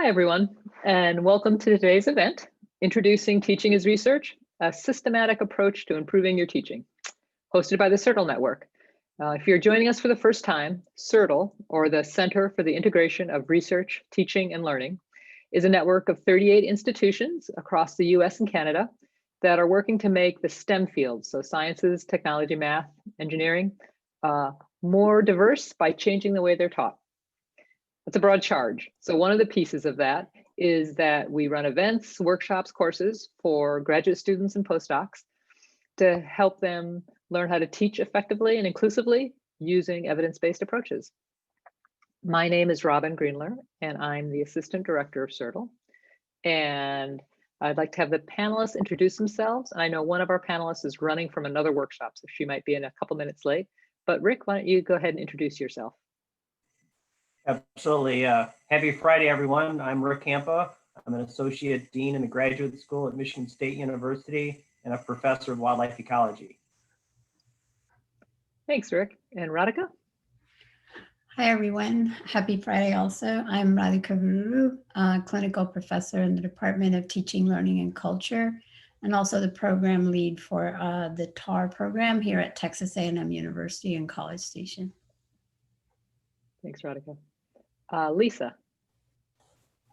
Hi, everyone, and welcome to today's event, Introducing Teaching as Research, a systematic approach to improving your teaching, hosted by the CERTL Network. If you're joining us for the first time, CERTL, or the Center for the Integration of Research, Teaching, and Learning, is a network of 38 institutions across the US and Canada that are working to make the STEM fields, so sciences, technology, math, engineering, more diverse by changing the way they're taught. It's a broad charge. So one of the pieces of that is that we run events, workshops, courses for graduate students and postdocs to help them learn how to teach effectively and inclusively using evidence-based approaches. My name is Robin Greenler, and I'm the Assistant Director of CERTL. And I'd like to have the panelists introduce themselves. And I know one of our panelists is running from another workshop, so she might be in a couple minutes late. But Rick, why don't you go ahead and introduce yourself? Absolutely. Happy Friday, everyone. I'm Rick Campa. I'm an Associate Dean in the Graduate School at Michigan State University and a Professor of Wildlife Ecology. Thanks, Rick. And Radhika? Hi, everyone. Happy Friday also. I'm Radhika Vuru, Clinical Professor in the Department of Teaching, Learning, and Culture, and also the program lead for the TAR program here at Texas A&M University in College Station. Thanks, Radhika. Lisa.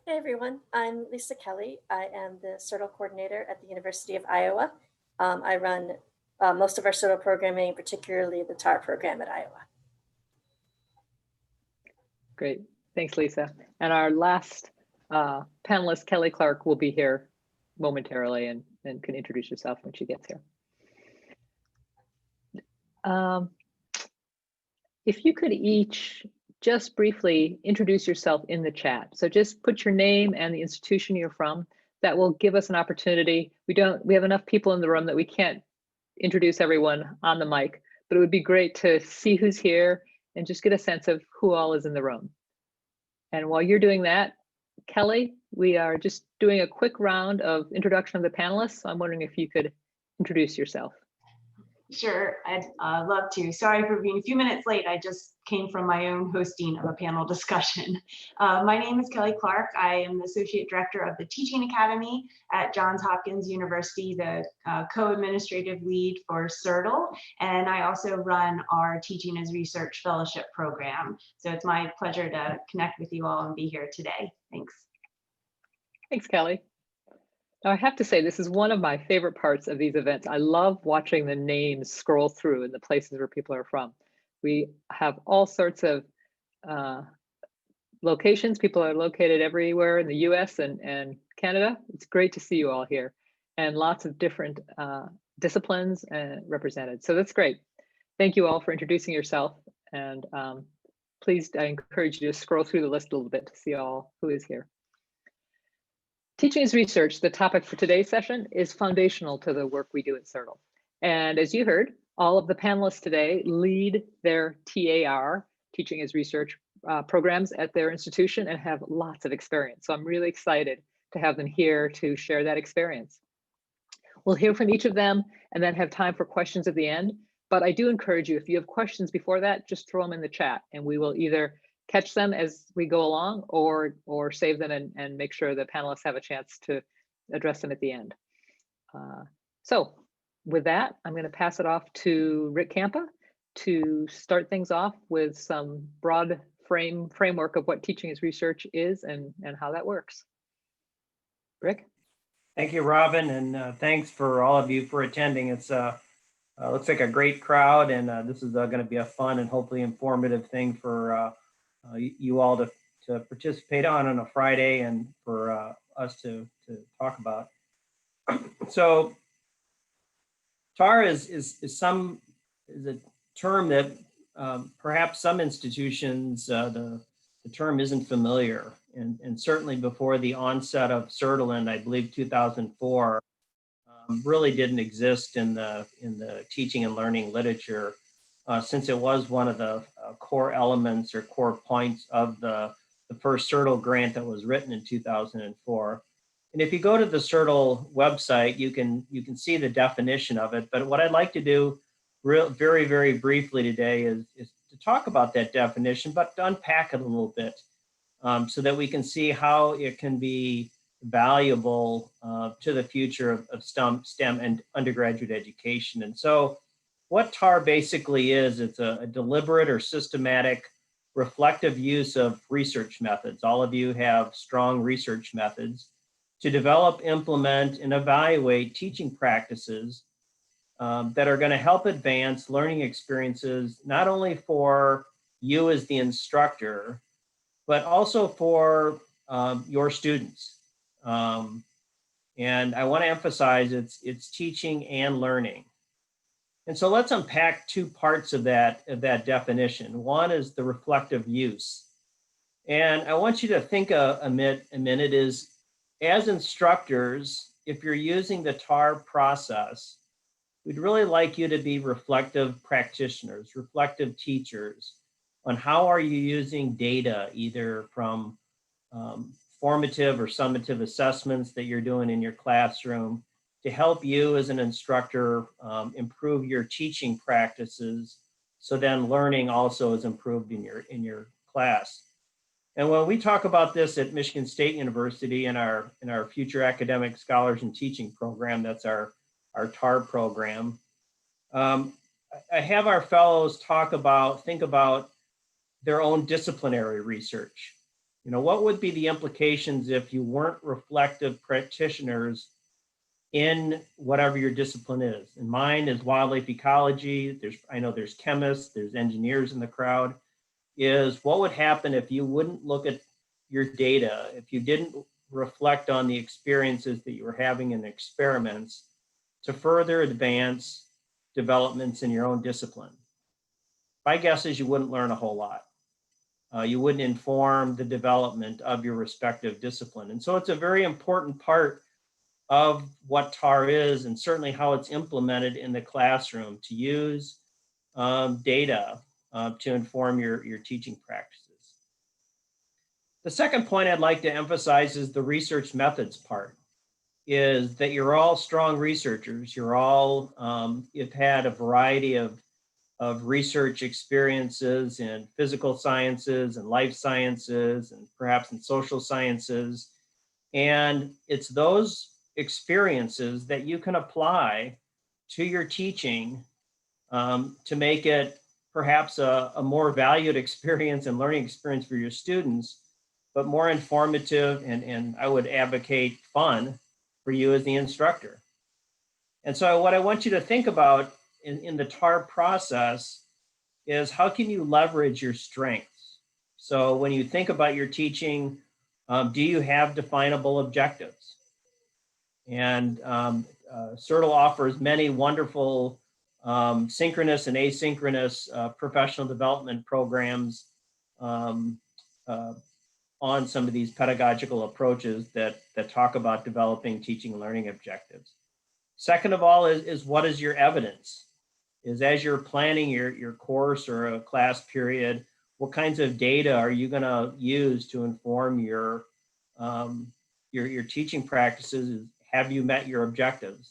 Hey everyone, I'm Lisa Kelly. I am the CERTL coordinator at the University of Iowa. I run most of our CERTL programming, particularly the TAR program at Iowa. Great, thanks Lisa. And our last panelist, Kelly Clark, will be here momentarily and can introduce herself when she gets here. If you could each just briefly introduce yourself in the chat. So just put your name and the institution you're from. That will give us an opportunity. We have enough people in the room that we can't introduce everyone on the mic, but it would be great to see who's here and just get a sense of who all is in the room. And while you're doing that, Kelly, we are just doing a quick round of introduction of the panelists. So I'm wondering if you could introduce yourself. Sure, I'd love to. Sorry for being a few minutes late. I just came from my own hosting of a panel discussion. My name is Kelly Clark. I am the Associate Director of the Teaching Academy at Johns Hopkins University, the co-administrative lead for CERTL, and I also run our Teaching as Research Fellowship program. So it's my pleasure to connect with you all and be here today. Thanks. Thanks, Kelly. Now, I have to say, this is one of my favorite parts of these events. I love watching the names scroll through in the places where people are from. We have all sorts of locations. People are located everywhere in the US and Canada. It's great to see you all here, and lots of different disciplines represented. So that's great. Thank you all for introducing yourself. And please, I encourage you to scroll through the list a little bit to see all who is here. Teaching as research, the topic for today's session, is foundational to the work we do at CERTL. And as you heard, all of the panelists today lead their TAR, Teaching as Research programs at their institution and have lots of experience. So I'm really excited to have them here to share that experience. We'll hear from each of them and then have time for questions at the end. But I do encourage you, if you have questions before that, just throw them in the chat and we will either catch them as we go along or save them and make sure the panelists have a chance to address them at the end. So with that, I'm going to pass it off to Rick Campa to start things off with some broad framework of what teaching as research is and how that works. Rick? Thank you, Robin, and thanks for all of you for attending. It's looks like a great crowd, and this is going to be a fun and hopefully informative thing for you all to participate on a Friday and for us to talk about. So TAR is a term that perhaps some institutions the term isn't familiar, and certainly before the onset of CERTL in I believe 2004 really didn't exist in the teaching and learning literature. Since it was one of the core elements or core points of the first CERTL grant that was written in 2004. And if you go to the CERTL website, you can see the definition of it. But what I'd like to do very, very briefly today is to talk about that definition, but to unpack it a little bit. so that we can see how it can be valuable to the future of STEM and undergraduate education. And so what TAR basically is, it's a deliberate or systematic reflective use of research methods. All of you have strong research methods to develop, implement, and evaluate teaching practices that are going to help advance learning experiences, not only for you as the instructor, but also for your students. And I want to emphasize it's teaching and learning. And so let's unpack two parts of that definition. One is the reflective use. And I want you to think a minute is, as instructors, if you're using the TAR process, we'd really like you to be reflective practitioners, reflective teachers on how are you using data, either from formative or summative assessments that you're doing in your classroom to help you as an instructor improve your teaching practices, so then learning also is improved in your class. And when we talk about this at Michigan State University in our Future Academic Scholars and Teaching program, that's our TAR program, I have our fellows think about their own disciplinary research. You know, what would be the implications if you weren't reflective practitioners in whatever your discipline is? And mine is wildlife ecology. I know there's chemists, there's engineers in the crowd. Is what would happen if you wouldn't look at your data, if you didn't reflect on the experiences that you were having in experiments to further advance developments in your own discipline? My guess is you wouldn't learn a whole lot. You wouldn't inform the development of your respective discipline. And so it's a very important part of what TAR is, and certainly how it's implemented in the classroom, to use data to inform your teaching practices. The second point I'd like to emphasize is the research methods part, is that you're all strong researchers. You're all, you've had a variety of research experiences in physical sciences and life sciences and perhaps in social sciences. And it's those experiences that you can apply to your teaching to make it perhaps a more valued experience and learning experience for your students, but more informative and I would advocate fun for you as the instructor. And so what I want you to think about in the TAR process is, how can you leverage your strengths? So when you think about your teaching, do you have definable objectives? And CERTL offers many wonderful synchronous and asynchronous professional development programs on some of these pedagogical approaches that talk about developing teaching and learning objectives. Second of all is what is your evidence? Is, as you're planning your course or a class period, what kinds of data are you going to use to inform your teaching practices? Have you met your objectives?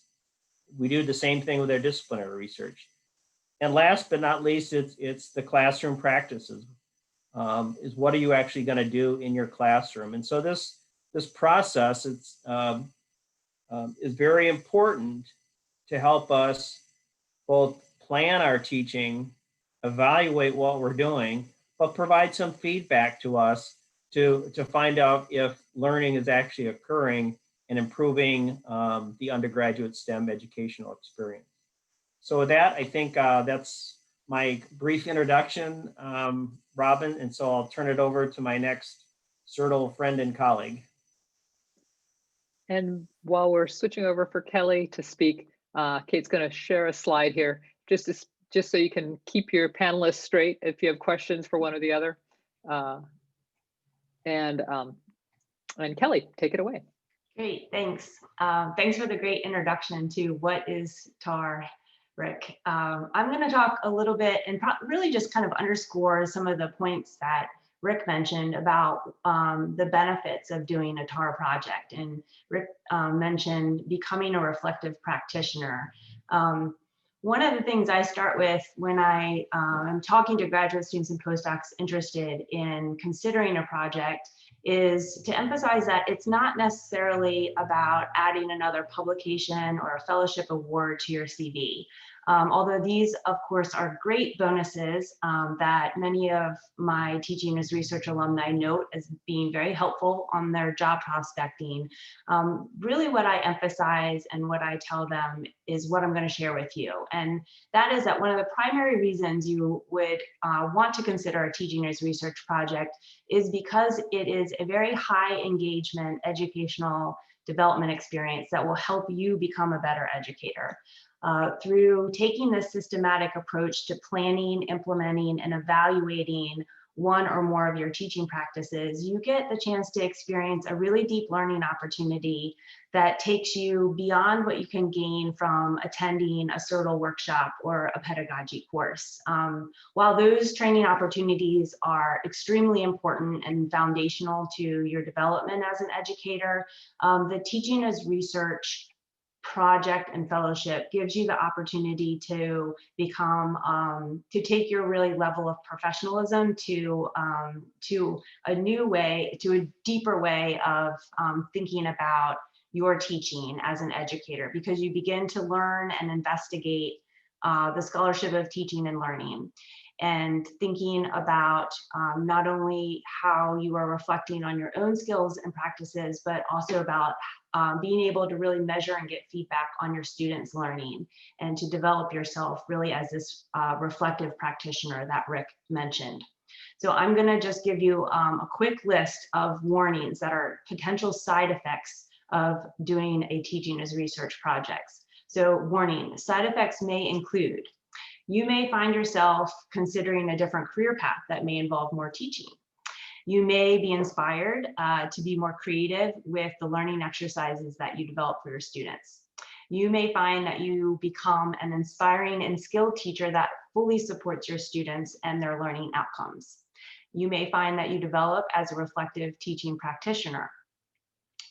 We do the same thing with our disciplinary research. And last but not least, it's the classroom practices. Is what are you actually going to do in your classroom? And so this process is very important to help us both plan our teaching, evaluate what we're doing, but provide some feedback to us to find out if learning is actually occurring and improving the undergraduate STEM educational experience. So with that, I think that's my brief introduction, Robin, and so I'll turn it over to my next CERTL friend and colleague. And while we're switching over for Kelly to speak, Kate's going to share a slide here, just so you can keep your panelists straight if you have questions for one or the other. And Kelly, take it away. Great, thanks. Thanks for the great introduction to what is TAR, Rick. I'm going to talk a little bit and really just kind of underscore some of the points that Rick mentioned about the benefits of doing a TAR project. And Rick mentioned becoming a reflective practitioner. One of the things I start with when I'm talking to graduate students and postdocs interested in considering a project is to emphasize that it's not necessarily about adding another publication or a fellowship award to your CV. Although these, of course, are great bonuses that many of my teaching as research alumni note as being very helpful on their job prospecting. Really what I emphasize and what I tell them is what I'm going to share with you. And that is that one of the primary reasons you would want to consider a teaching as research project is because it is a very high engagement educational development experience that will help you become a better educator. Through taking this systematic approach to planning, implementing, and evaluating one or more of your teaching practices, you get the chance to experience a really deep learning opportunity that takes you beyond what you can gain from attending a CERTL workshop or a pedagogy course. While those training opportunities are extremely important and foundational to your development as an educator, the teaching as research project and fellowship gives you the opportunity to become to take your really level of professionalism to a new way, to a deeper way of thinking about your teaching as an educator, because you begin to learn and investigate the scholarship of teaching and learning, and thinking about not only how you are reflecting on your own skills and practices, but also about being able to really measure and get feedback on your students' learning, and to develop yourself really as this reflective practitioner that Rick mentioned. So I'm going to just give you a quick list of warnings that are potential side effects of doing a teaching as research projects. So warning, side effects may include: you may find yourself considering a different career path that may involve more teaching. You may be inspired to be more creative with the learning exercises that you develop for your students. You may find that you become an inspiring and skilled teacher that fully supports your students and their learning outcomes. You may find that you develop as a reflective teaching practitioner.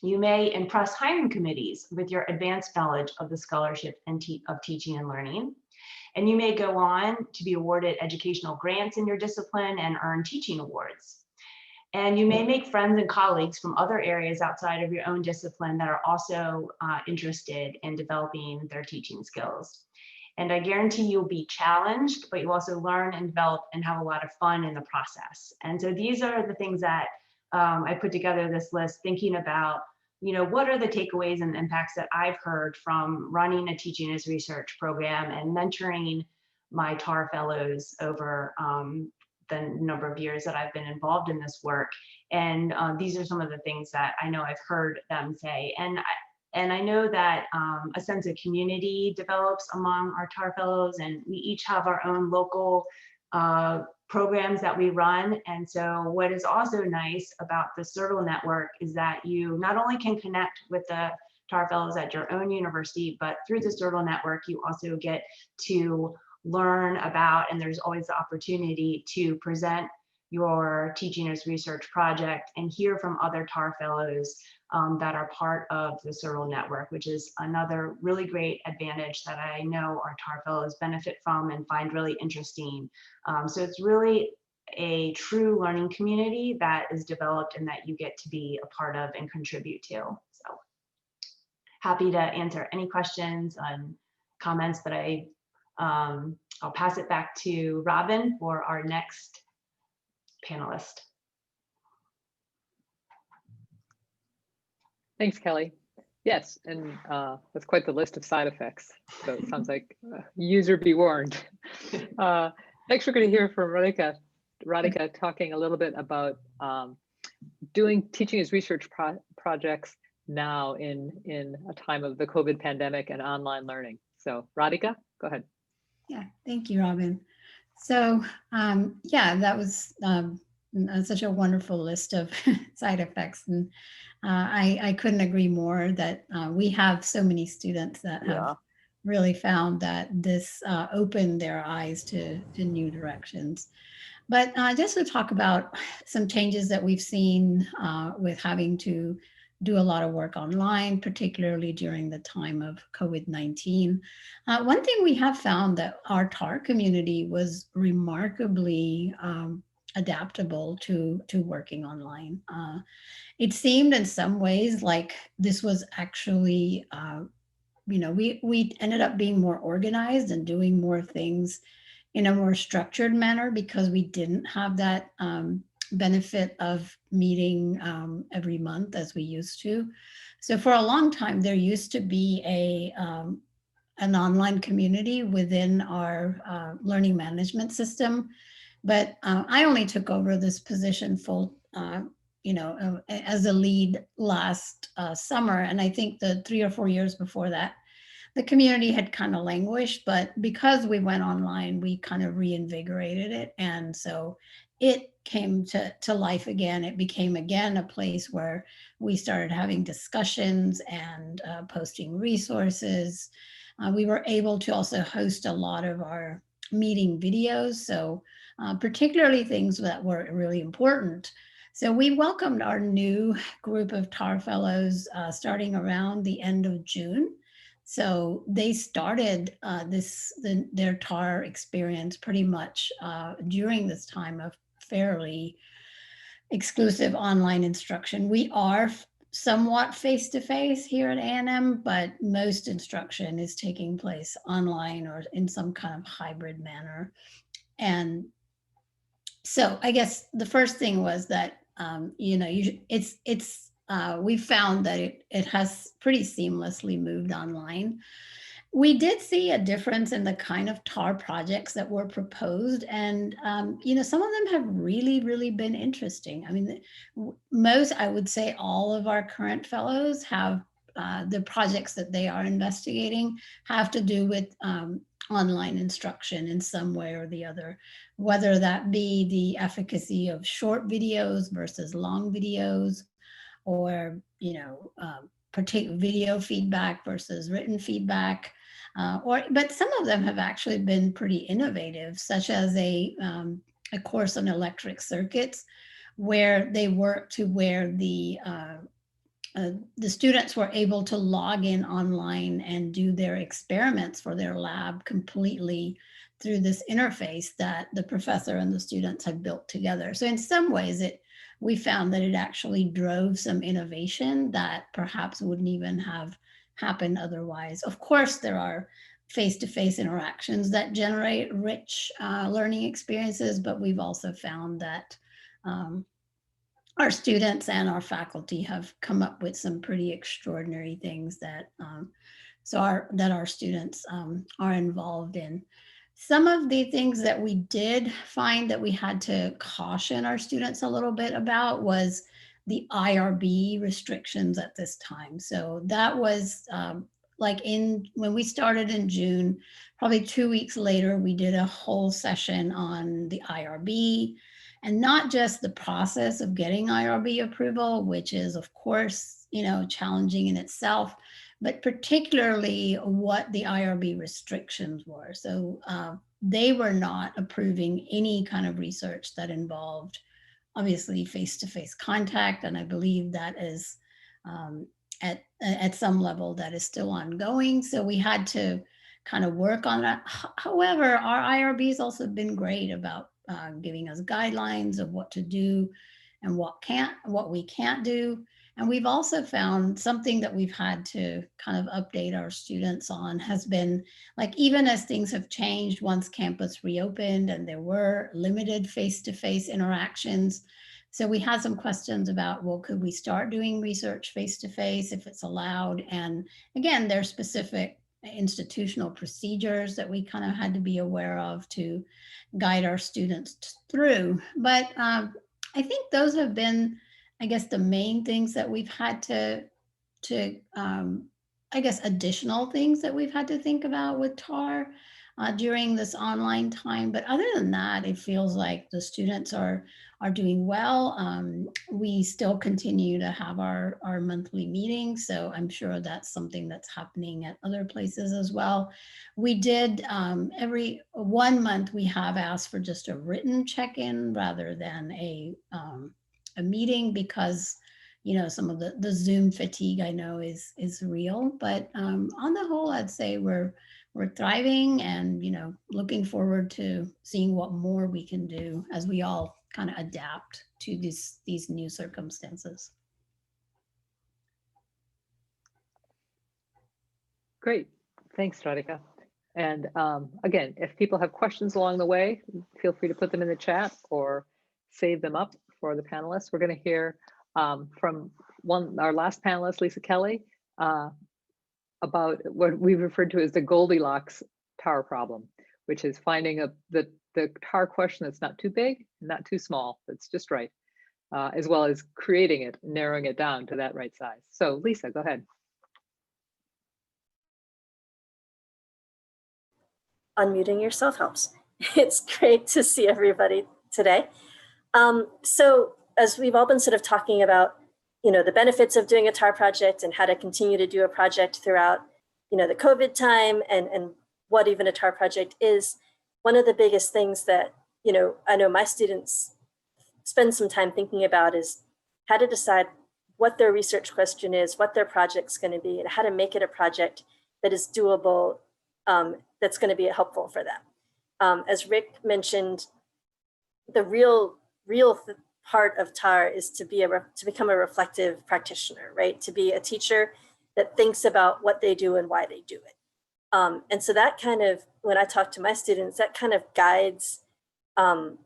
You may impress hiring committees with your advanced knowledge of the scholarship and of teaching and learning. And you may go on to be awarded educational grants in your discipline and earn teaching awards. And you may make friends and colleagues from other areas outside of your own discipline that are also interested in developing their teaching skills. And I guarantee you'll be challenged, but you also learn and develop and have a lot of fun in the process. And so these are the things that I put together this list thinking about, you know, what are the takeaways and impacts that I've heard from running a teaching as research program and mentoring my TAR fellows over the number of years that I've been involved in this work. And these are some of the things that I know I've heard them say. And I know that a sense of community develops among our TAR fellows, and we each have our own local programs that we run. And so what is also nice about the CERTL network is that you not only can connect with the TAR fellows at your own university, but through the CERTL network, you also get to learn about, and there's always the opportunity to present your teaching as research project and hear from other TAR fellows that are part of the CERTL network, which is another really great advantage that I know our TAR fellows benefit from and find really interesting. So it's really a true learning community that is developed and that you get to be a part of and contribute to. So happy to answer any questions and comments that I'll pass it back to Robin for our next panelist. Thanks, Kelly. Yes, and that's quite the list of side effects. So it sounds like user be warned. Next, we're going to hear from Radhika talking a little bit about doing teaching as research projects now in a time of the COVID pandemic and online learning. So Radhika, go ahead. Yeah, thank you, Robin. So yeah, that was such a wonderful list of side effects. And I couldn't agree more that we have so many students that have really found that this opened their eyes to new directions. But just to talk about some changes that we've seen with having to do a lot of work online, particularly during the time of COVID-19. One thing we have found that our TAR community was remarkably adaptable to working online. It seemed in some ways like this was actually, we ended up being more organized and doing more things in a more structured manner because we didn't have that benefit of meeting every month as we used to. So for a long time, there used to be an online community within our learning management system. But I only took over this position as a lead last summer. And I think the 3 or 4 years before that, the community had kind of languished, but because we went online, we kind of reinvigorated it. And so it came to life again. It became again a place where we started having discussions and posting resources. We were able to also host a lot of our meeting videos. So particularly things that were really important. So we welcomed our new group of TAR fellows starting around the end of June. So they started their TAR experience pretty much during this time of fairly exclusive online instruction. We are somewhat face-to-face here at A&M, but most instruction is taking place online or in some kind of hybrid manner. And so I guess the first thing was that, we found that it has pretty seamlessly moved online. We did see a difference in the kind of TAR projects that were proposed. And, some of them have really, really been interesting. I mean, most, I would say all of our current fellows have the projects that they are investigating have to do with online instruction in some way or the other, whether that be the efficacy of short videos versus long videos, or, video feedback versus written feedback. But some of them have actually been pretty innovative, such as a course on electric circuits, where they work to where the students were able to log in online and do their experiments for their lab completely through this interface that the professor and the students had built together. So in some ways, we found that it actually drove some innovation that perhaps wouldn't even have happened otherwise. Of course, there are face-to-face interactions that generate rich learning experiences, but we've also found that our students and our faculty have come up with some pretty extraordinary things that our students are involved in. Some of the things that we did find that we had to caution our students a little bit about was the IRB restrictions at this time. So that was when we started in June, probably 2 weeks later, we did a whole session on the IRB, and not just the process of getting IRB approval, which is of course, challenging in itself, but particularly what the IRB restrictions were. So they were not approving any kind of research that involved, obviously, face-to-face contact. And I believe that is at some level that is still ongoing. So we had to kind of work on that. However, our IRB has also been great about giving us guidelines of what to do and what we can't do. And we've also found something that we've had to kind of update our students on has been, even as things have changed once campus reopened and there were limited face-to-face interactions. So we had some questions about, well, could we start doing research face-to-face if it's allowed? And again, there's specific institutional procedures that we kind of had to be aware of to guide our students through. But I think those have been, I guess, the main things that we've had to additional things that we've had to think about with TAR during this online time. But other than that, it feels like the students are doing well. We still continue to have our monthly meetings, so I'm sure that's something that's happening at other places as well. We did every 1 month we have asked for just a written check-in rather than a meeting, because some of the Zoom fatigue I know is real. But on the whole, I'd say we're thriving and looking forward to seeing what more we can do as we all kind of adapt to these new circumstances. Great. Thanks, Radhika. And again, if people have questions along the way, feel free to put them in the chat or save them up for the panelists. We're going to hear from our last panelist, Lisa Kelly, about what we referred to as the Goldilocks TAR problem, which is finding the TAR question that's not too big, not too small, that's just right, as well as creating it, narrowing it down to that right size. So Lisa, go ahead. Unmuting yourself helps. It's great to see everybody today. So as we've all been sort of talking about, the benefits of doing a TAR project and how to continue to do a project throughout, the COVID time and what even a TAR project is, one of the biggest things that, I know my students spend some time thinking about is how to decide what their research question is, what their project's going to be, and how to make it a project that is doable, that's going to be helpful for them. As Rick mentioned, the real part of TAR is to become a reflective practitioner, right? To be a teacher that thinks about what they do and why they do it. And so that kind of, when I talk to my students, that kind of guides how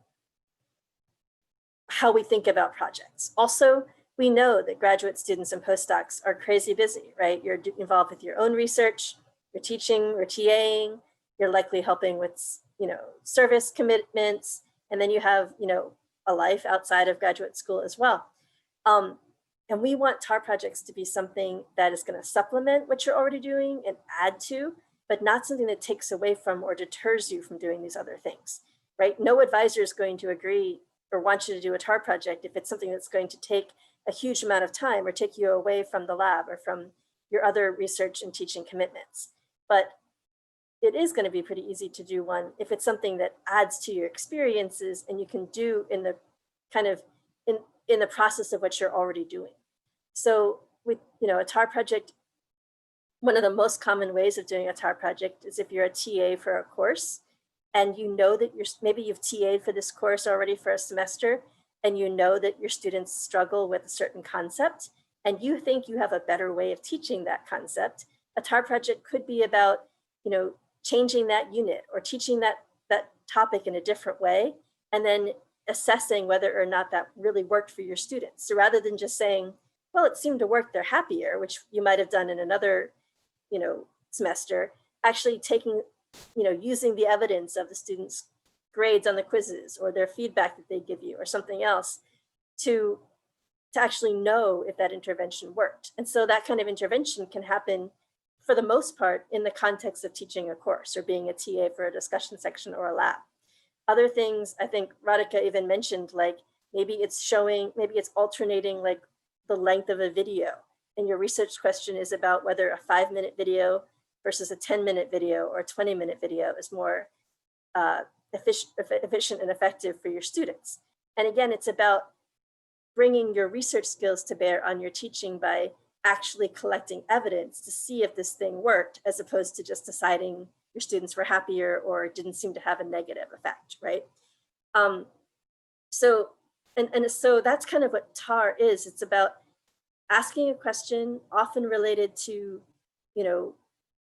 we think about projects. Also, we know that graduate students and postdocs are crazy busy, right? You're involved with your own research, you're teaching or TAing, you're likely helping with, service commitments, and then you have, a life outside of graduate school as well. And we want TAR projects to be something that is going to supplement what you're already doing and add to, but not something that takes away from or deters you from doing these other things, right? No advisor is going to agree or want you to do a TAR project if it's something that's going to take a huge amount of time or take you away from the lab or from your other research and teaching commitments. But it is going to be pretty easy to do one if it's something that adds to your experiences and you can do in the kind of in the process of what you're already doing. So with a TAR project, one of the most common ways of doing a TAR project is if you're a TA for a course and you know that maybe you've TA'd for this course already for a semester and you know that your students struggle with a certain concept and you think you have a better way of teaching that concept. A TAR project could be about, changing that unit or teaching that topic in a different way, and then assessing whether or not that really worked for your students. So rather than just saying, well, it seemed to work, they're happier, which you might have done in another, semester, actually taking, using the evidence of the students' grades on the quizzes or their feedback that they give you or something else to actually know if that intervention worked. And so that kind of intervention can happen for the most part in the context of teaching a course or being a TA for a discussion section or a lab. Other things, I think Radhika even mentioned, like maybe it's alternating like the length of a video. And your research question is about whether a 5-minute video versus a 10-minute video or a 20-minute video is more efficient and effective for your students. And again, it's about bringing your research skills to bear on your teaching by actually collecting evidence to see if this thing worked, as opposed to just deciding your students were happier or didn't seem to have a negative effect, right? So that's kind of what TAR is. It's about asking a question, often related to,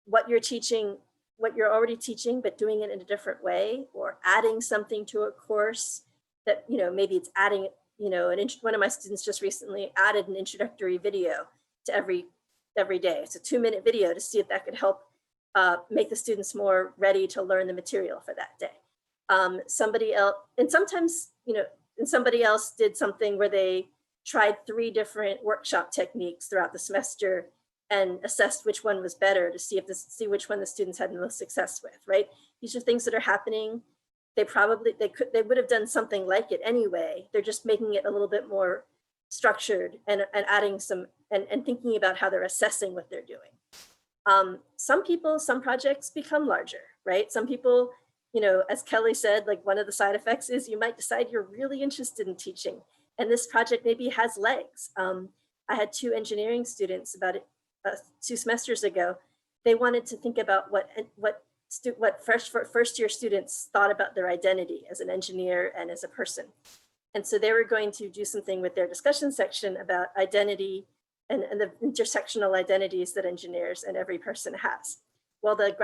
what you're teaching, what you're already teaching, but doing it in a different way, or adding something to a course that, maybe it's adding, one of my students just recently added an introductory video to every day. It's a 2-minute video to see if that could help make the students more ready to learn the material for that day. Somebody else, and sometimes, and somebody else did something where they tried 3 different workshop techniques throughout the semester and assessed which one was better to see which one the students had the most success with, right? These are things that are happening. They would have done something like it anyway. They're just making it a little bit more structured and adding some, and thinking about how they're assessing what they're doing. Some projects become larger, right? Some people, as Kelly said, like one of the side effects is you might decide you're really interested in teaching and this project maybe has legs. I had 2 engineering students about 2 semesters ago. They wanted to think about what first year students thought about their identity as an engineer and as a person. And so they were going to do something with their discussion section about identity and the intersectional identities that engineers and every person has. Well, the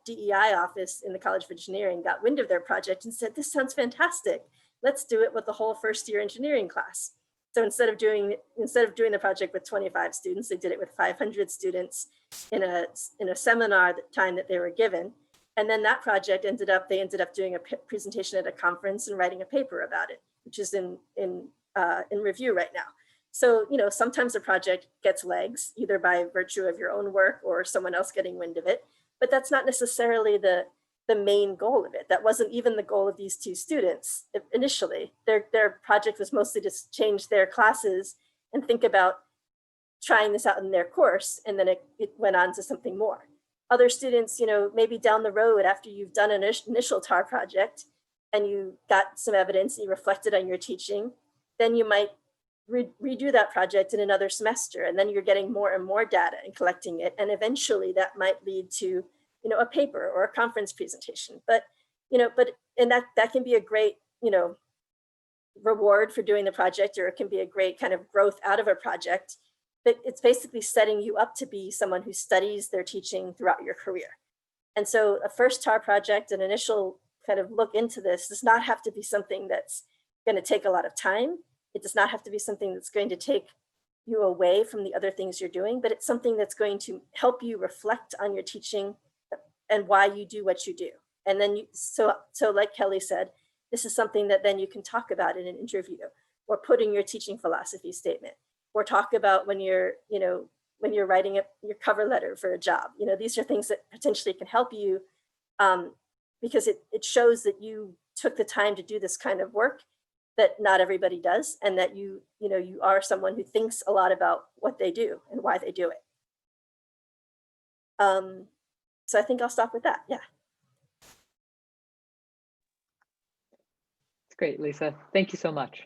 DEI office in the College of Engineering got wind of their project and said, this sounds fantastic. Let's do it with the whole first year engineering class. So instead of doing the project with 25 students, they did it with 500 students in a seminar time that they were given. And then that project they ended up doing a presentation at a conference and writing a paper about it, which is in review right now. So, you know, sometimes a project gets legs, either by virtue of your own work or someone else getting wind of it, but that's not necessarily the main goal of it. That wasn't even the goal of these two students initially. Their project was mostly to change their classes and think about trying this out in their course, and then it went on to something more. Other students, you know, maybe down the road after you've done an initial TAR project and you got some evidence and you reflected on your teaching, then you might redo that project in another semester, and then you're getting more and more data and collecting it, and eventually that might lead to, you know, a paper or a conference presentation. But you know, and that can be a great, you know, reward for doing the project, or it can be a great kind of growth out of a project. But it's basically setting you up to be someone who studies their teaching throughout your career. And so a first TAR project, an initial kind of look into this, does not have to be something that's going to take a lot of time. It does not have to be something that's going to take you away from the other things you're doing, but it's something that's going to help you reflect on your teaching and why you do what you do. And then so like Kelly said, this is something that then you can talk about in an interview, or put in your teaching philosophy statement, or talk about when you're, you know, when you're writing your cover letter for a job. You know, these are things that potentially can help you because it shows that you took the time to do this kind of work that not everybody does, and that you are someone who thinks a lot about what they do and why they do it. So I think I'll stop with that. Yeah. It's great, Lisa. Thank you so much.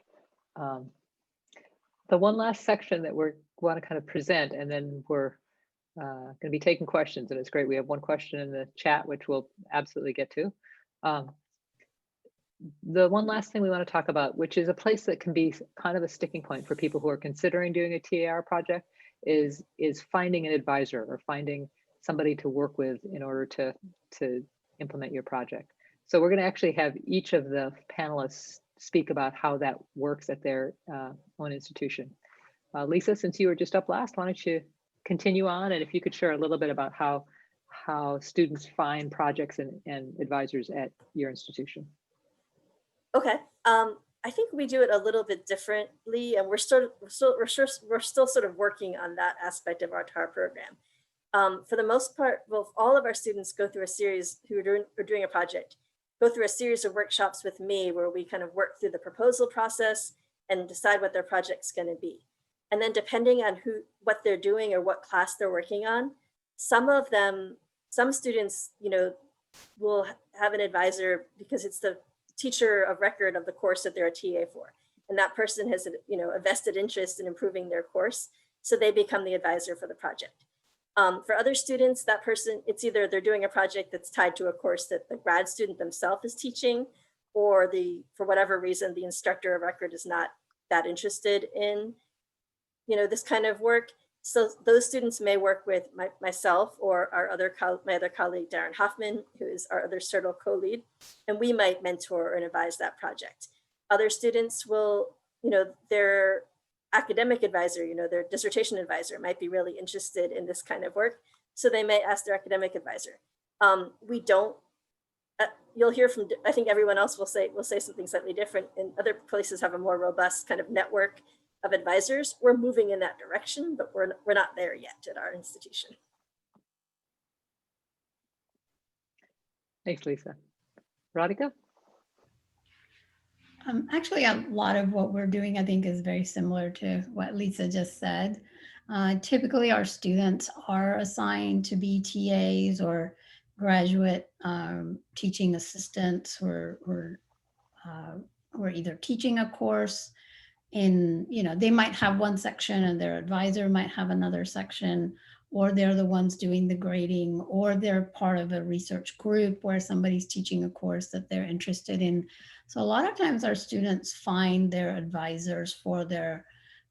The one last section that we want to kind of present, and then we're going to be taking questions, and it's great. We have one question in the chat, which we'll absolutely get to. The one last thing we want to talk about, which is a place that can be kind of a sticking point for people who are considering doing a TAR project, is finding an advisor or finding somebody to work with in order to implement your project. So we're going to actually have each of the panelists speak about how that works at their own institution. Lisa, since you were just up last, why don't you continue on, and if you could share a little bit about how students find projects and advisors at your institution. Okay. I think we do it a little bit differently, and we're still sort of working on that aspect of our TAR program. For the most part, well, all of our students go through a series who are doing a project, go through a series of workshops with me where we kind of work through the proposal process and decide what their project's going to be. And then depending on what they're doing or what class they're working on, some students, you know, will have an advisor because it's the teacher of record of the course that they're a TA for. And that person has, you know, a vested interest in improving their course. So they become the advisor for the project. For other students, that person, it's either they're doing a project that's tied to a course that the grad student themselves is teaching, or for whatever reason, the instructor of record is not that interested in, you know, this kind of work. So those students may work with myself or my other colleague, Darren Hoffman, who is our other CERTL co-lead, and we might mentor and advise that project. Other students will, you know, their academic advisor, you know, their dissertation advisor might be really interested in this kind of work. So they may ask their academic advisor. We don't, you'll hear from, I think everyone else will say something slightly different, and other places have a more robust kind of network of advisors. We're moving in that direction, but we're not there yet at our institution. Thanks, Lisa. Radhika? Actually, a lot of what we're doing, I think, is very similar to what Lisa just said. Typically, our students are assigned to be TAs or graduate teaching assistants, or either teaching a course in, you know, they might have one section and their advisor might have another section, or they're the ones doing the grading, or they're part of a research group where somebody's teaching a course that they're interested in. So a lot of times our students find their advisors for their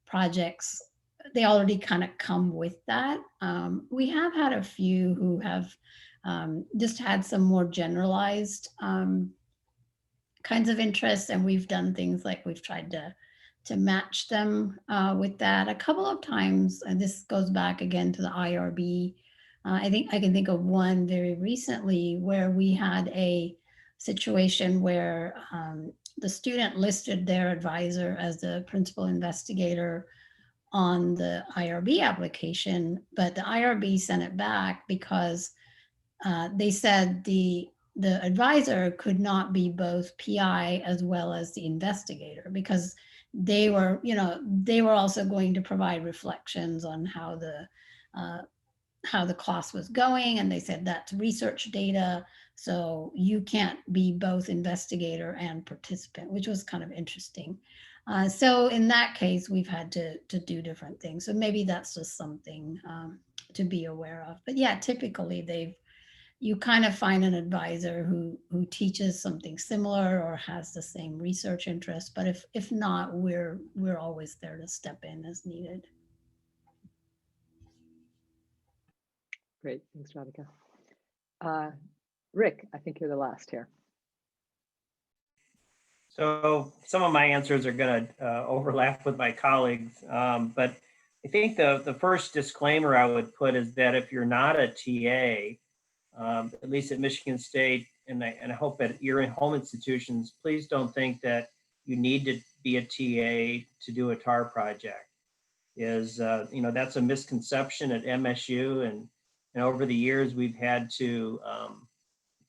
projects. They already kind of come with that. We have had a few who have just had some more generalized kinds of interests, and we've done things like we've tried to match them with that a couple of times. And this goes back again to the IRB. I think I can think of one very recently where we had a situation where the student listed their advisor as the principal investigator on the IRB application, but the IRB sent it back because they said the advisor could not be both PI as well as the investigator, because they were, they were also going to provide reflections on how the class was going, and they said that's research data, so you can't be both investigator and participant, which was kind of interesting. So in that case, we've had to do different things. So maybe that's just something to be aware of. But yeah, typically you kind of find an advisor who teaches something similar or has the same research interest. But if not, we're always there to step in as needed. Great, thanks, Radhika. Rick, I think you're the last here. So some of my answers are going to overlap with my colleagues, but I think the first disclaimer I would put is that if you're not a TA, at least at Michigan State, and I hope at your home institutions, please don't think that you need to be a TA to do a TAR project. That's a misconception at MSU, and over the years we've had to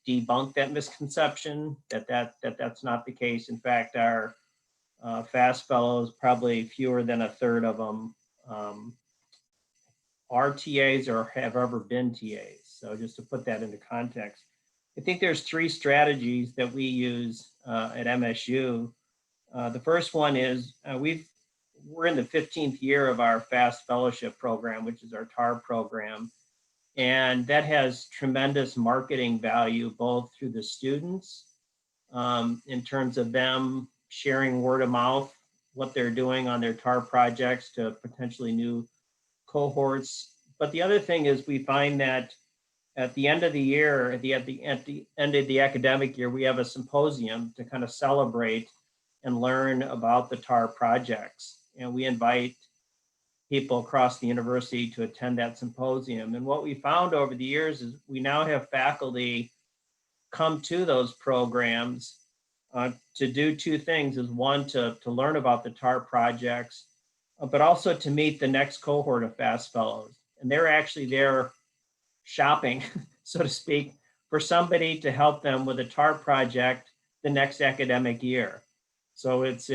debunk that misconception that's not the case. In fact, our FAST fellows, probably fewer than a third of them are TAs or have ever been TAs. So just to put that into context, I think there's 3 strategies that we use at MSU. The first one is we're in the 15th year of our FAST fellowship program, which is our TAR program. And that has tremendous marketing value, both through the students in terms of them sharing word of mouth, what they're doing on their TAR projects to potentially new cohorts. But the other thing is we find that at the end of the year, at the end of the academic year, we have a symposium to kind of celebrate and learn about the TAR projects. And we invite people across the university to attend that symposium. And what we found over the years is we now have faculty come to those programs to do 2 things. Is one, to learn about the TAR projects, but also to meet the next cohort of FAST fellows. And they're actually there shopping, so to speak, for somebody to help them with a TAR project the next academic year. So it's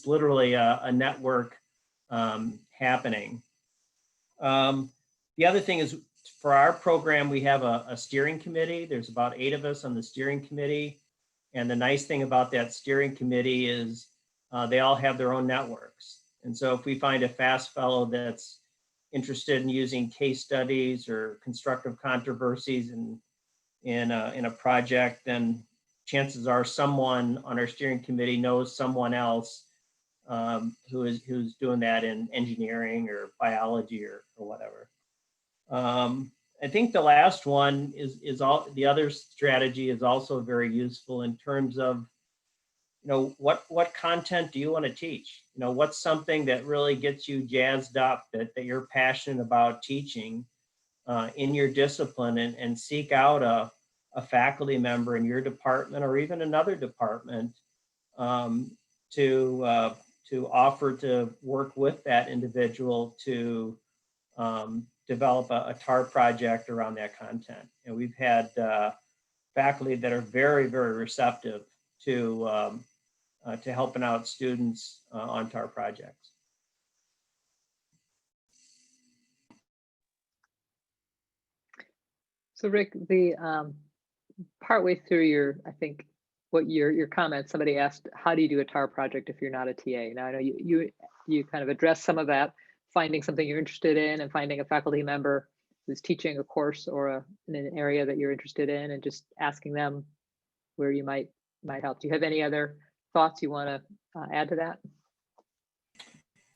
literally a network happening. The other thing is, for our program, we have a steering committee. There's about 8 of us on the steering committee. And the nice thing about that steering committee is they all have their own networks. And so if we find a FAST fellow that's interested in using case studies or constructive controversies in a project, then chances are someone on our steering committee knows someone else who's doing that in engineering or biology or whatever. I think the last one is all the other strategy is also very useful in terms of, what content do you want to teach? What's something that really gets you jazzed up, that you're passionate about teaching in your discipline, and seek out a faculty member in your department or even another department to offer to work with that individual to develop a TAR project around that content. And we've had faculty that are very, very receptive to helping out students on TAR projects. So Rick, the partway through I think your comment, somebody asked, how do you do a TAR project if you're not a TA? Now I know you kind of addressed some of that. finding something you're interested in and finding a faculty member who's teaching a course or in an area that you're interested in, and just asking them where you might help. Do you have any other thoughts you want to add to that?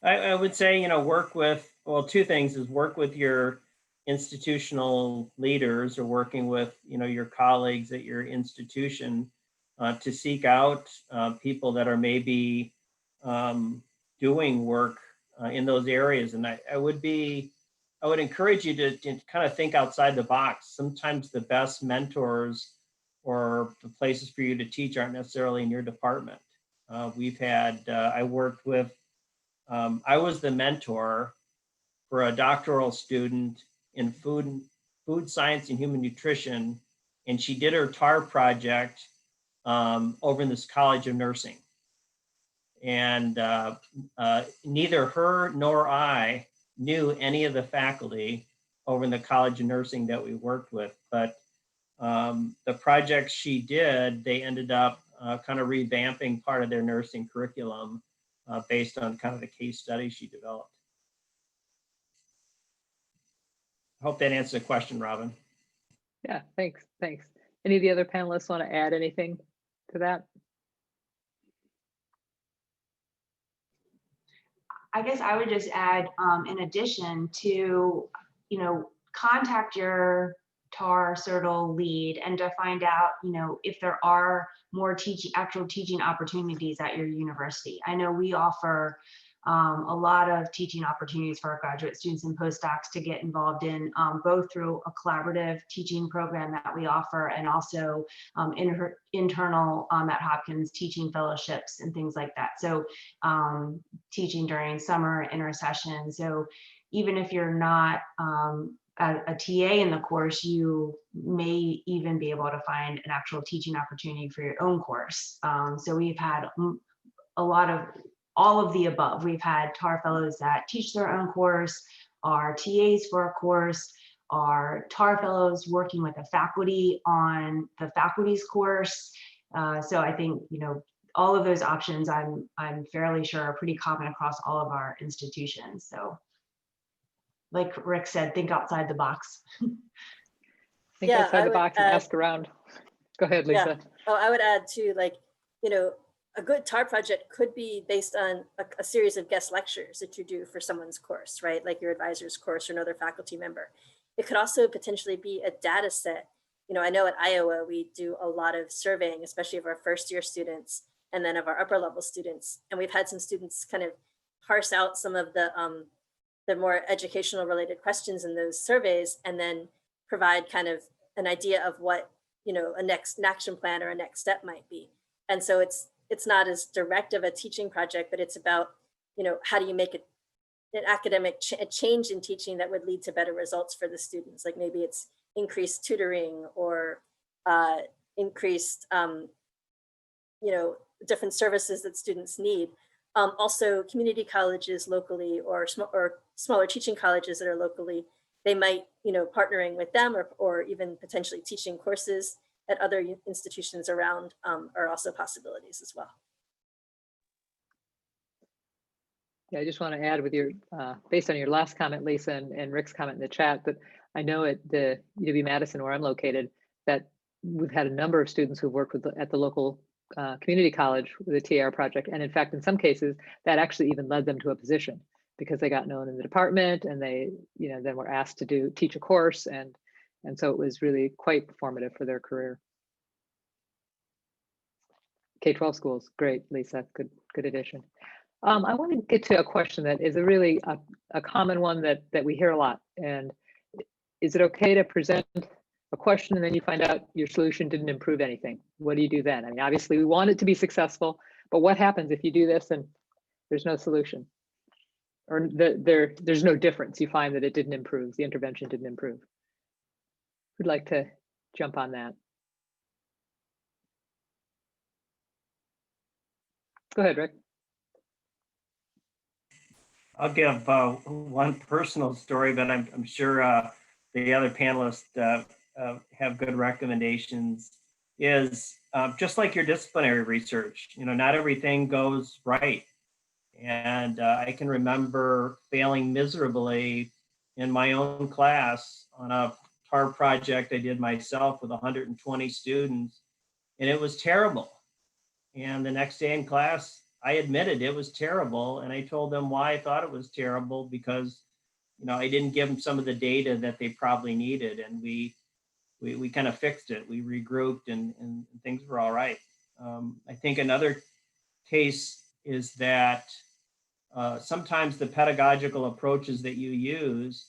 I would say, work with, well, two things is work with your institutional leaders or working with, your colleagues at your institution to seek out people that are maybe doing work in those areas. And I would encourage you to kind of think outside the box. Sometimes the best mentors or the places for you to teach aren't necessarily in your department. We've had, I worked with, I was the mentor for a doctoral student in food science and human nutrition, and she did her TAR project over in this College of Nursing. And neither her nor I knew any of the faculty over in the College of Nursing that we worked with, but the projects she did, they ended up kind of revamping part of their nursing curriculum based on kind of the case study she developed. I hope that answers the question, Robin. Yeah, thanks. Any of the other panelists want to add anything to that? I guess I would just add, in addition to, contact your TAR CERTL lead and to find out, if there are more actual teaching opportunities at your university. I know we offer a lot of teaching opportunities for our graduate students and postdocs to get involved in, both through a collaborative teaching program that we offer and also internal at Hopkins teaching fellowships and things like that. So teaching during summer intersession. So even if you're not a TA in the course, you may even be able to find an actual teaching opportunity for your own course. So we've had a lot of all of the above. We've had TAR fellows that teach their own course, are TAs for a course, are TAR fellows working with the faculty on the faculty's course. So I think, all of those options I'm fairly sure are pretty common across all of our institutions. So like Rick said, think outside the box. Think outside the box and ask around. Go ahead, Lisa. Yeah. Oh, I would add too, a good TAR project could be based on a series of guest lectures that you do for someone's course, right? Like your advisor's course or another faculty member. It could also potentially be a data set. I know at Iowa, we do a lot of surveying, especially of our first year students and then of our upper level students. And we've had some students kind of parse out some of the more educational related questions in those surveys and then provide kind of an idea of what, an action plan or a next step might be. And so it's not as direct of a teaching project, but it's about, how do you make an academic change in teaching that would lead to better results for the students? Like maybe it's increased tutoring or increased, different services that students need. Also, community colleges locally or smaller teaching colleges that are locally, they might, partnering with them or even potentially teaching courses at other institutions around are also possibilities as well. Yeah, I just want to add with your, based on your last comment, Lisa, and Rick's comment in the chat, that I know at the UW-Madison, where I'm located, that we've had a number of students who've worked at the local community college with a TAR project. And in fact, in some cases, that actually even led them to a position because they got known in the department and they, then were asked to teach a course. And so it was really quite formative for their career. K-12 schools, great, Lisa, good addition. I want to get to a question that is a really a common one that we hear a lot. And is it okay to present a question and then you find out your solution didn't improve anything? What do you do then? I mean, obviously we want it to be successful, but what happens if you do this and there's no solution? Or there's no difference. You find that it didn't improve, the intervention didn't improve. Who'd like to jump on that? Go ahead, Rick. I'll give one personal story, but I'm sure the other panelists have good recommendations. Is just like your disciplinary research, not everything goes right. And I can remember failing miserably in my own class on a TAR project I did myself with 120 students, and it was terrible. And the next day in class, I admitted it was terrible, and I told them why I thought it was terrible, because I didn't give them some of the data that they probably needed, and we kind of fixed it. We regrouped, and things were all right. I think another case is that sometimes the pedagogical approaches that you use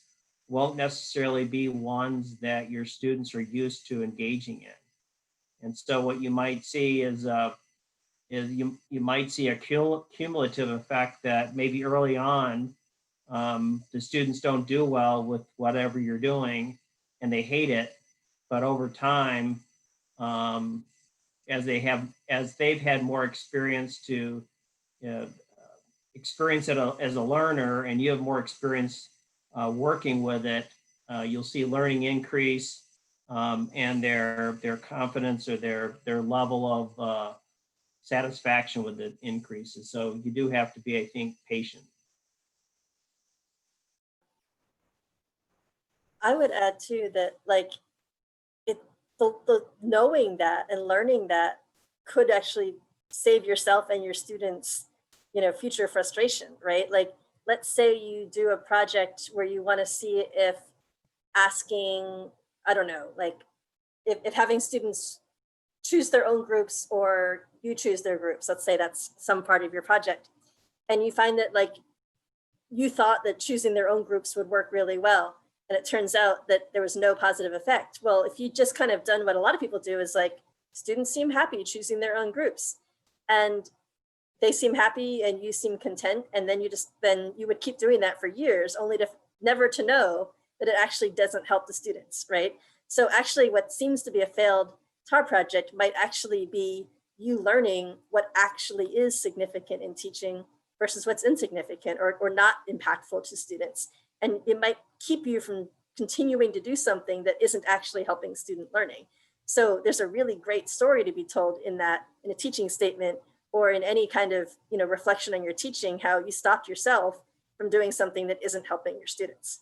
won't necessarily be ones that your students are used to engaging in. And so what you might see is you might see a cumulative effect that maybe early on, the students don't do well with whatever you're doing and they hate it. But over time, as they've had more experience to experience it as a learner, and you have more experience working with it, you'll see learning increase, and their confidence or their level of satisfaction with it increases. So you do have to be, I think, patient. I would add too that the knowing that and learning that could actually save yourself and your students, future frustration, right? Like, let's say you do a project where you want to see if asking, I don't know, like if having students choose their own groups or you choose their groups, let's say that's some part of your project, and you find that you thought that choosing their own groups would work really well, and it turns out that there was no positive effect. Well, if you just kind of done what a lot of people do, is students seem happy choosing their own groups, and they seem happy and you seem content, and then you would keep doing that for years, only to never to know that it actually doesn't help the students, right? So actually what seems to be a failed TAR project might actually be you learning what actually is significant in teaching versus what's insignificant or not impactful to students. And it might keep you from continuing to do something that isn't actually helping student learning. So there's a really great story to be told in a teaching statement or in any kind of reflection on your teaching, how you stopped yourself from doing something that isn't helping your students.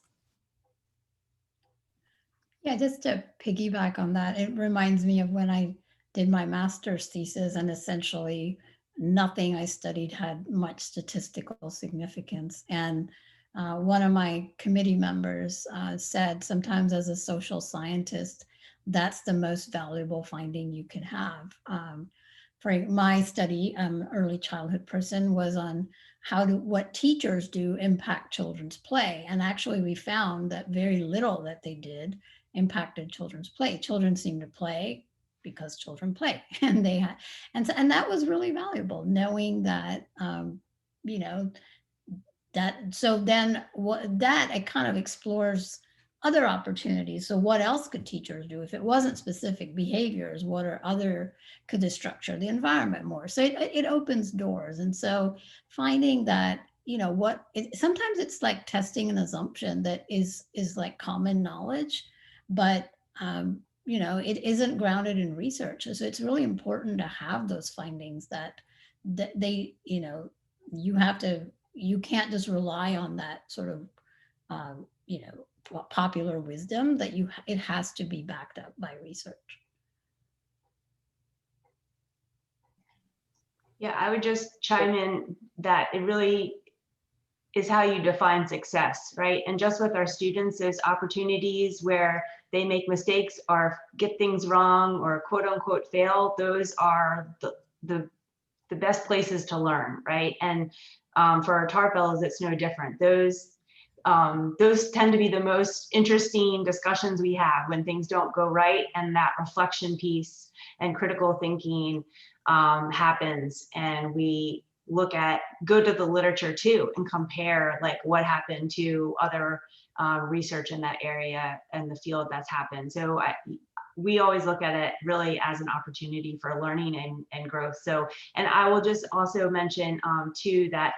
Yeah, just to piggyback on that, it reminds me of when I did my master's thesis, and essentially nothing I studied had much statistical significance. And one of my committee members said, sometimes as a social scientist, that's the most valuable finding you can have. For my study, early childhood person, was on what teachers do impact children's play. And actually we found that very little that they did impacted children's play. Children seem to play because children play, and that was really valuable, knowing that so then it kind of explores other opportunities. So what else could teachers do if it wasn't specific behaviors? What are other, could they structure the environment more? So it opens doors. And so finding that, sometimes it's like testing an assumption that is like common knowledge, but it isn't grounded in research. So it's really important to have those findings that they, you can't just rely on that sort of, popular wisdom, that it has to be backed up by research. Yeah, I would just chime in that it really is how you define success, right? And just with our students, there's opportunities where they make mistakes or get things wrong or quote unquote fail. Those are the best places to learn, right? And for our TAR fellows, it's no different. Those tend to be the most interesting discussions we have when things don't go right, and that reflection piece and critical thinking happens, and we go to the literature too and compare what happened to other research in that area and the field that's happened. So we always look at it really as an opportunity for learning and growth. So, and I will just also mention too that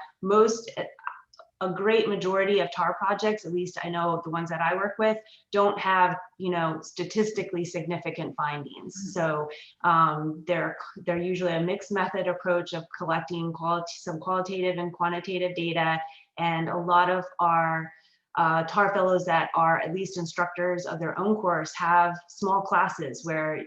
a great majority of TAR projects, at least I know the ones that I work with, don't have, you know, statistically significant findings. So they're usually a mixed method approach of collecting some qualitative and quantitative data. And a lot of our TAR fellows that are at least instructors of their own course have small classes where,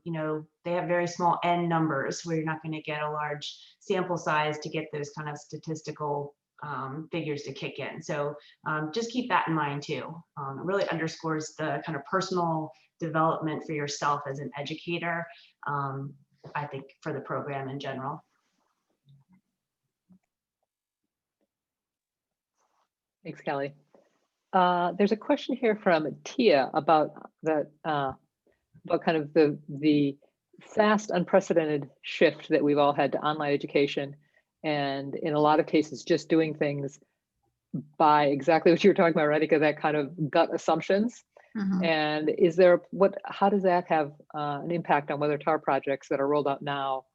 you know, they have very small N numbers where you're not going to get a large sample size to get those kind of statistical figures to kick in. So just keep that in mind too. It really underscores the kind of personal development for yourself as an educator, I think, for the program in general. Thanks, Kelly. There's a question here from Tia about that, about kind of the fast, unprecedented shift that we've all had to online education, and in a lot of cases, just doing things by exactly what you were talking about, Radhika, that kind of gut assumptions. And is there how does that have an impact on whether TAR projects that are rolled out now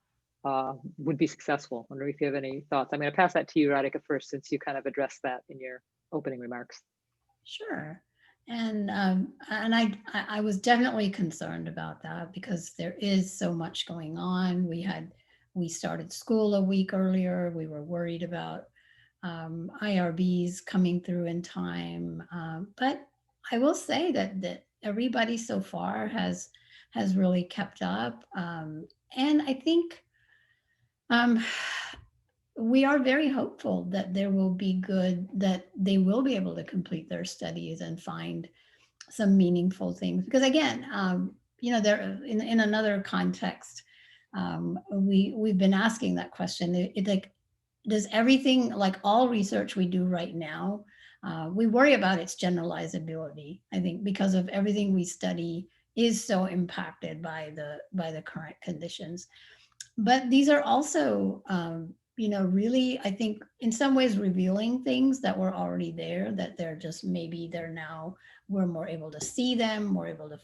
would be successful? I wonder if you have any thoughts. I'm going to pass that to you, Radhika, first, since you kind of addressed that in your opening remarks. Sure. And I was definitely concerned about that because there is so much going on. We started school a week earlier. We were worried about IRBs coming through in time. But I will say that everybody so far has really kept up. And I think we are very hopeful that there will be that they will be able to complete their studies and find some meaningful things. Because again, you know, there in another context, we've been asking that question. Like, does everything, like all research we do right now, we worry about its generalizability, I think, because of everything we study is so impacted by the current conditions. But these are also, you know, really, I think in some ways revealing things that were already there, that they're just, maybe we're more able to see them, more able to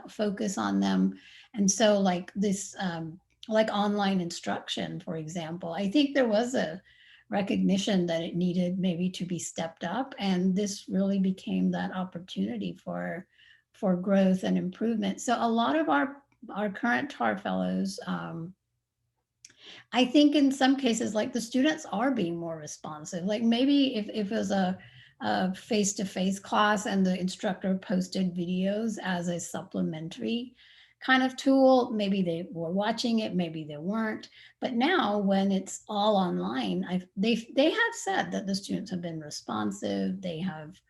focus on them. And so like this, like online instruction, for example, I think there was a recognition that it needed maybe to be stepped up. And this really became that opportunity for growth and improvement. So a lot of our current TAR fellows, I think in some cases, like the students are being more responsive. Like maybe if it was a face-to-face class and the instructor posted videos as a supplementary kind of tool, maybe they were watching it, maybe they weren't. But now when it's all online, they have said that the students have been responsive. They have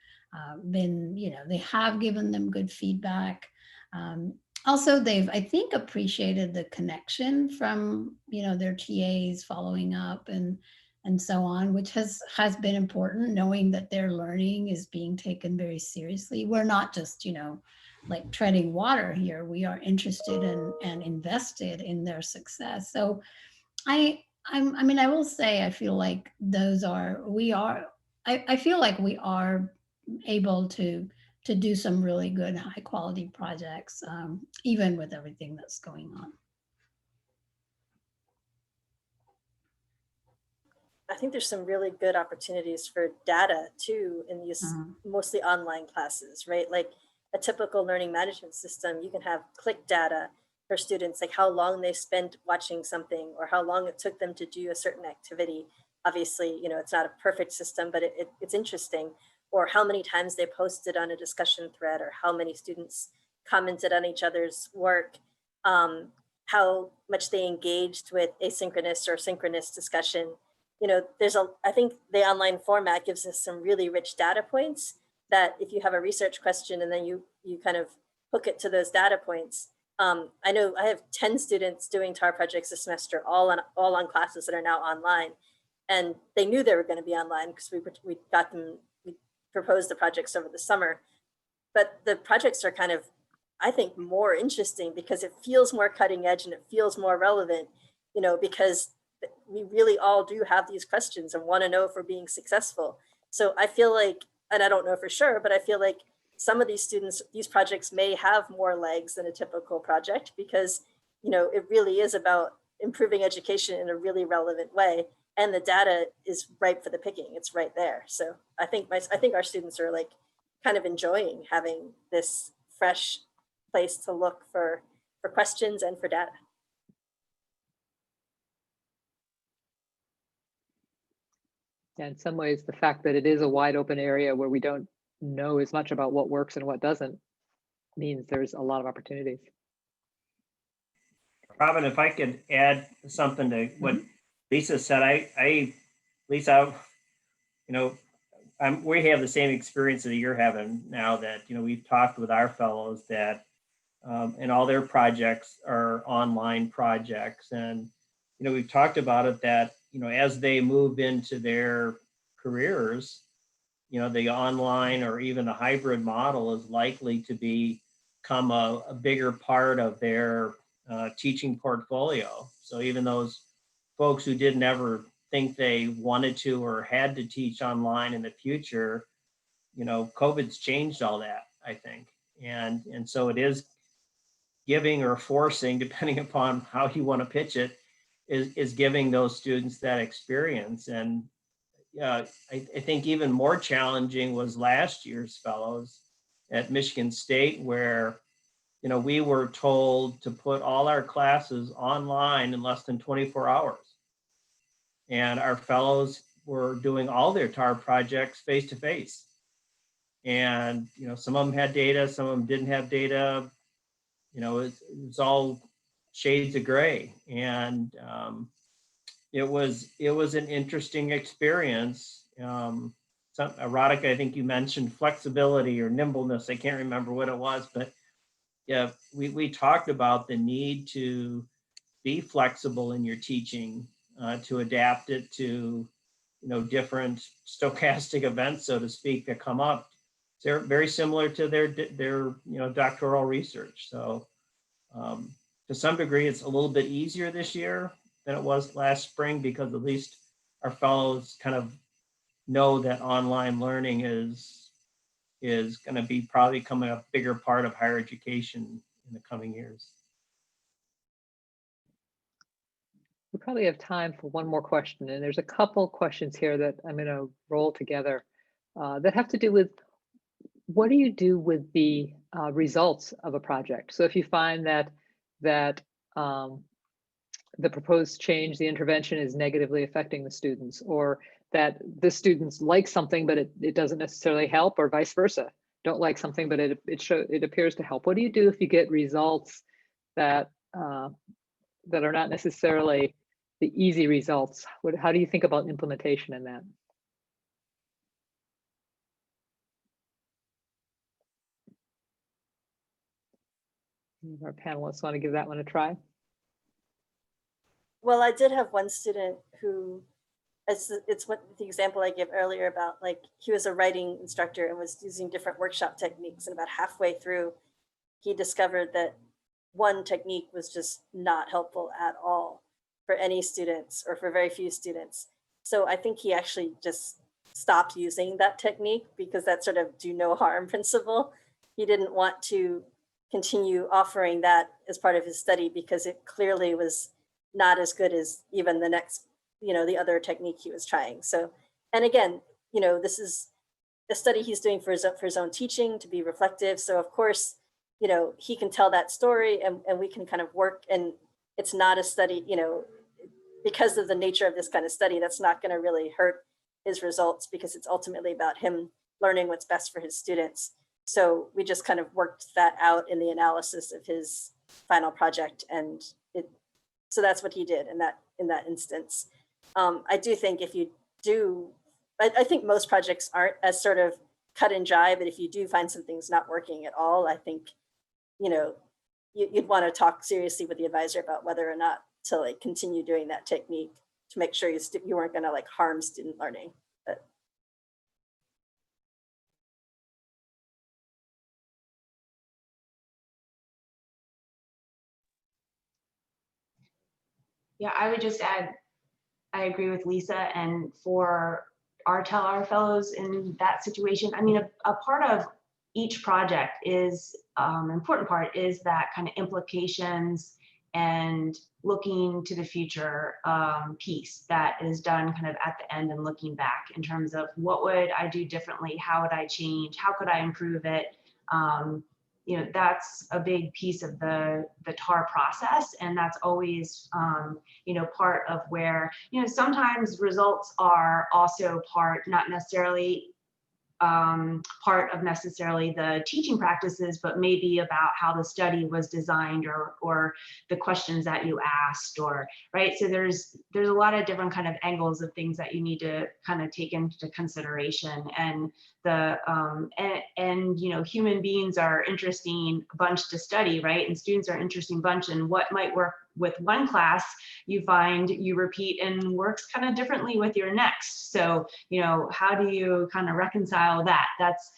been, you know, they have given them good feedback. Also, they've, I think, appreciated the connection from, you know, their TAs following up and so on, which has been important, knowing that their learning is being taken very seriously. We're not just, you know, like treading water here. We are interested in and invested in their success. So I mean, I will say, I feel like I feel like we are able to do some really good high quality projects, even with everything that's going on. I think there's some really good opportunities for data too in these mostly online classes, right? Like a typical learning management system, you can have click data for students, like how long they spent watching something or how long it took them to do a certain activity. Obviously, you know, it's not a perfect system, but it's interesting. Or how many times they posted on a discussion thread, or how many students commented on each other's work, how much they engaged with asynchronous or synchronous discussion. You know, I think the online format gives us some really rich data points that if you have a research question and then you kind of hook it to those data points. I know I have 10 students doing TAR projects this semester, all on classes that are now online. And they knew they were going to be online because we proposed the projects over the summer. But the projects are kind of, I think, more interesting because it feels more cutting edge and it feels more relevant, you know, because we really all do have these questions and want to know if we're being successful. So I feel like, and I don't know for sure, but I feel like some of these students, these projects may have more legs than a typical project because, you know, it really is about improving education in a really relevant way. and the data is ripe for the picking. It's right there. So I think our students are like kind of enjoying having this fresh place to look for questions and for data. Yeah, in some ways, the fact that it is a wide open area where we don't know as much about what works and what doesn't means there's a lot of opportunities. Robin, if I could add something to what Lisa said, Lisa, you know, we have the same experience that you're having now, that, you know, we've talked with our fellows that, and all their projects are online projects. And, you know, we've talked about it that, you know, as they move into their careers, you know, the online or even the hybrid model is likely to become a bigger part of their teaching portfolio. So even those folks who didn't ever think they wanted to or had to teach online in the future, you know, COVID's changed all that, I think. And so it is giving or forcing, depending upon how you want to pitch it, is giving those students that experience. And I think even more challenging was last year's fellows at Michigan State, where, you know, we were told to put all our classes online in less than 24 hours. And our fellows were doing all their TAR projects face-to-face. And, you know, some of them had data, some of them didn't have data. You know, it was all shades of gray. And it was an interesting experience. Erotica, I think you mentioned flexibility or nimbleness. I can't remember what it was, but yeah, we talked about the need to be flexible in your teaching, to adapt it to, you know, different stochastic events, so to speak, that come up. They're very similar to their you know, doctoral research. So to some degree, it's a little bit easier this year than it was last spring, because at least our fellows kind of know that online learning is going to be probably becoming a bigger part of higher education in the coming years. We probably have time for one more question, and there's a couple questions here that I'm going to roll together that have to do with, what do you do with the results of a project? So if you find that the proposed change, the intervention, is negatively affecting the students, or that the students like something but it doesn't necessarily help, or vice versa, don't like something but it appears to help. What do you do if you get results that that are not necessarily the easy results? How do you think about implementation in that? Our panelists want to give that one a try? Well, I did have one student who, it's what the example I gave earlier about, like, he was a writing instructor and was using different workshop techniques, and about halfway through, he discovered that one technique was just not helpful at all for any students, or for very few students. So I think he actually just stopped using that technique, because that sort of do no harm principle. He didn't want to continue offering that as part of his study, because it clearly was not as good as even the next, you know, the other technique he was trying. So, and again, you know, this is a study he's doing for his own teaching, to be reflective. So of course, you know, he can tell that story, and we can kind of work, and it's not a study, you know, because of the nature of this kind of study, that's not going to really hurt his results, because it's ultimately about him learning what's best for his students. So we just kind of worked that out in the analysis of his final project, and so that's what he did in that instance. I do think if you do, I think most projects aren't as sort of cut and dry, but if you do find something's not working at all, I think, you know, you'd want to talk seriously with the advisor about whether or not to like continue doing that technique, to make sure you weren't going to like harm student learning. But Yeah, I would just add, I agree with Lisa, and for our fellows in that situation, I mean, a part of each project is, important part is that kind of implications and looking to the future piece that is done kind of at the end and looking back in terms of what would I do differently? How would I change? How could I improve it? You know, that's a big piece of the TAR process. And that's always, you know, part of where, you know, sometimes results are also part, not necessarily part of necessarily the teaching practices, but maybe about how the study was designed or the questions that you asked, or right. So there's a lot of different kind of angles of things that you need to kind of take into consideration. And the and you know, human beings are interesting bunch to study, right? And students are interesting bunch, and what might work with one class, you find you repeat and works kind of differently with your next. So, you know, how do you kind of reconcile that? That's,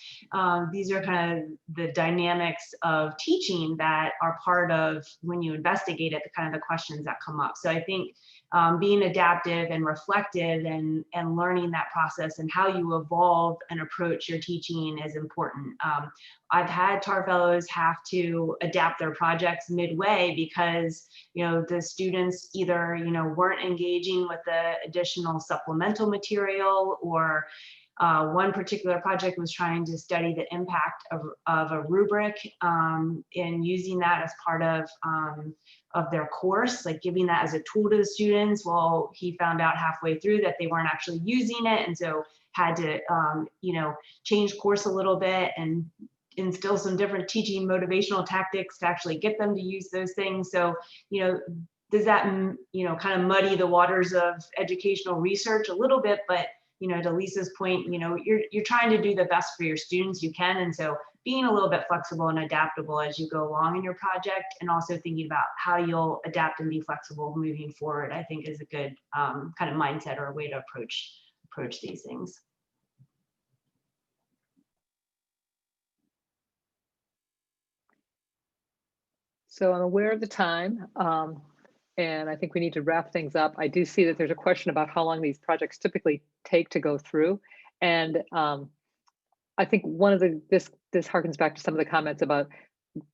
these are kind of the dynamics of teaching that are part of when you investigate it, the kind of the questions that come up. So I think being adaptive and reflective and learning that process and how you evolve and approach your teaching is important. I've had TAR fellows have to adapt their projects midway because, you know, the students either, you know, weren't engaging with the additional supplemental material, or one particular project was trying to study the impact of a rubric and using that as part of their course, like giving that as a tool to the students. Well, he found out halfway through that they weren't actually using it, and so had to, you know, change course a little bit and instill some different teaching motivational tactics to actually get them to use those things. So, you know, does that, you know, kind of muddy the waters of educational research a little bit? But, you know, to Lisa's point, you know, you're trying to do the best for your students you can. And so being a little bit flexible and adaptable as you go along in your project, and also thinking about how you'll adapt and be flexible moving forward, I think is a good kind of mindset or a way to approach these things. So I'm aware of the time, and I think we need to wrap things up. I do see that there's a question about how long these projects typically take to go through. And I think one of this harkens back to some of the comments about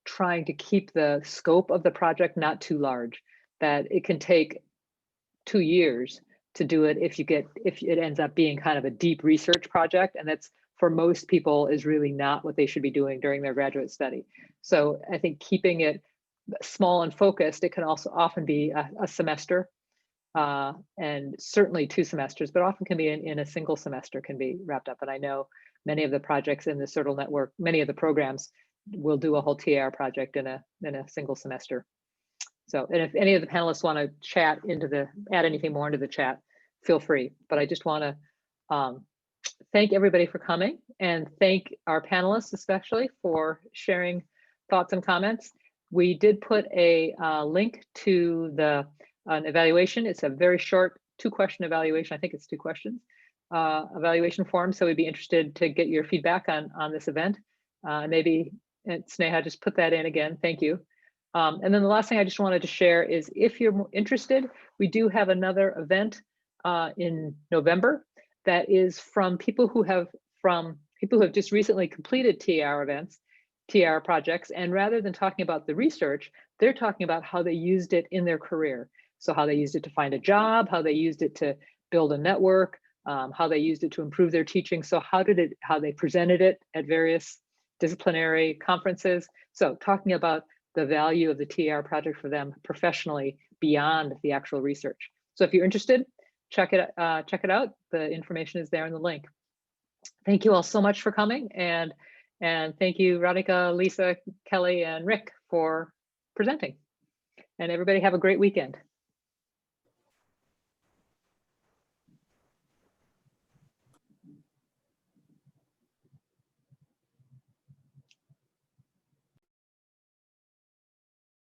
trying to keep the scope of the project not too large, that it can take 2 years to do it if it ends up being kind of a deep research project, and that's, for most people, is really not what they should be doing during their graduate study. So I think keeping it small and focused, it can also often be a semester, and certainly 2 semesters, but often can be in a single semester can be wrapped up. And I know many of the projects in the CERTL network, many of the programs will do a whole TAR project in a single semester. So, and if any of the panelists want to chat add anything more into the chat, feel free. But I just want to thank everybody for coming, and thank our panelists especially for sharing thoughts and comments. We did put a link to an evaluation. It's a very short 2-question evaluation. I think it's 2 questions evaluation form. So we'd be interested to get your feedback on this event. Maybe Sneha, just put that in again. Thank you. And then the last thing I just wanted to share is, if you're interested, we do have another event in November that is from people who have just recently completed TAR projects, and rather than talking about the research, they're talking about how they used it in their career. So how they used it to find a job, how they used it to build a network, how they used it to improve their teaching. So how they presented it at various disciplinary conferences. So talking about the value of the TAR project for them professionally beyond the actual research. So if you're interested, check it out. The information is there in the link. Thank you all so much for coming, and thank you, Radhika, Lisa, Kelly, and Rick for presenting. And everybody have a great weekend.